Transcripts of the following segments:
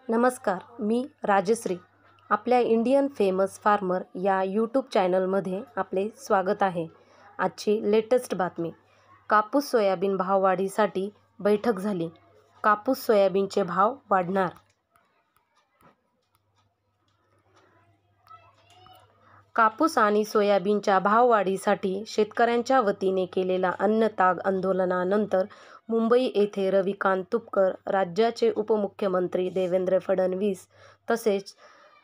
नमस्कार, मी राजश्री. आपल्या Indian famous farmer या यूट्यूब चॅनलमध्ये आपले स्वागत आहे. आजची लेटेस्ट बातमी. कापूस सोयाबीन भाववाढीसाठी बैठक झाली. कापूस सोयाबीनचे भाव वाढणार. कापूस आणि सोयाबीनच्या भाववाढीसाठी शेतकऱ्यांच्या वतीने केलेल्या अन्नत्याग आंदोलनानंतर मुंबई येथे रविकांत तुपकर, राज्याचे उपमुख्यमंत्री देवेंद्र फडणवीस तसेच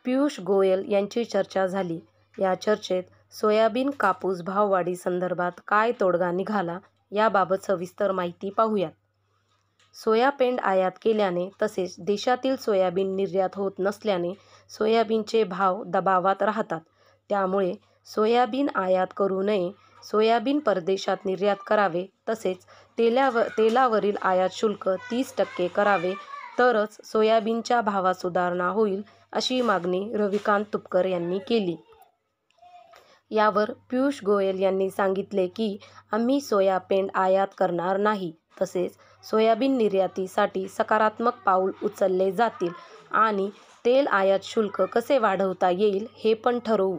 पियुष गोयल यांची चर्चा झाली. या चर्चेत सोयाबीन कापूस भाववाढीसंदर्भात काय तोडगा निघाला याबाबत सविस्तर माहिती पाहूयात. सोयापेंड आयात केल्याने तसेच देशातील सोयाबीन निर्यात होत नसल्याने सोयाबीनचे भाव दबावात राहतात. त्यामुळे सोयाबीन आयात करू नये, सोयाबीन परदेशात निर्यात करावे तसेच तेलावरील आयात शुल्क 30% करावे तरच सोयाबीनच्या भावात सुधारणा होईल, अशी मागणी रविकांत तुपकर यांनी केली. यावर पियुष गोयल यांनी सांगितले की आम्ही सोयापेंड आयात करणार नाही, तसेच सोयाबीन निर्यातीसाठी सकारात्मक पाऊल उचलले जातील आणि तेल आयात शुल्क कसे वाढवता येईल हे पण ठरवू.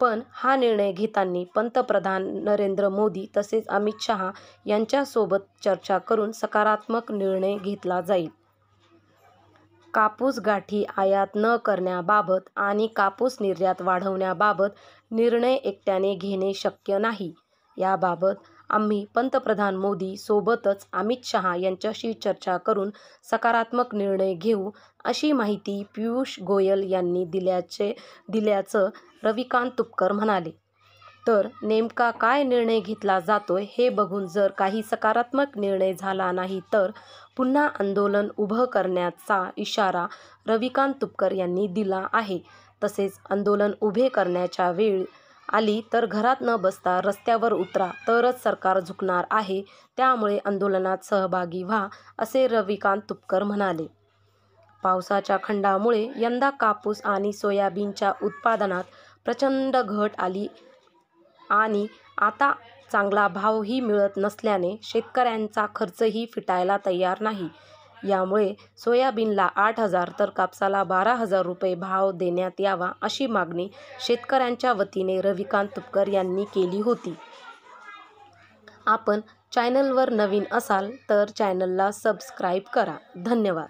पण हा निर्णय घेताना पंतप्रधान नरेंद्र मोदी तसेच अमित शहा यांच्यासोबत चर्चा करून सकारात्मक निर्णय घेतला जाईल. कापूस गाठी आयात न करण्याबाबत आणि कापूस निर्यात वाढवण्याबाबत निर्णय एकट्याने घेणे शक्य नाही. याबाबत आम्ही पंतप्रधान मोदी सोबतच अमित शहा यांच्याशी चर्चा करून सकारात्मक निर्णय घेऊ, अशी माहिती पियुष गोयल यांनी दिल्याचं रविकांत तुपकर म्हणाले. तर नेमका काय निर्णय घेतला जातोय हे बघून जर काही सकारात्मक निर्णय झाला नाही तर पुन्हा आंदोलन उभं करण्याचा इशारा रविकांत तुपकर यांनी दिला आहे. तसेच आंदोलन उभे करण्याच्या वेळ आली तर घरात न बसता रस्त्यावर उतरा तरच सरकार झुकणार आहे. त्यामुळे आंदोलनात सहभागी व्हा, असे रविकांत तुपकर म्हणाले. पावसाच्या खंडामुळे यंदा कापूस आणि सोयाबीनच्या उत्पादनात प्रचंड घट आली आणि आता चांगला भावही मिळत नसल्याने शेतकऱ्यांचा खर्चही फिटायला तयार नाही. यामुळे सोयाबीनला 8,000 तर कापसाला 12,000 रुपये भाव देण्यात यावा, अशी मागणी शेतकऱ्यांच्या वतीने रविकांत तुपकर यांनी केली होती. आपण चॅनलवर नवीन असाल तर चॅनलला सबस्क्राईब करा. धन्यवाद.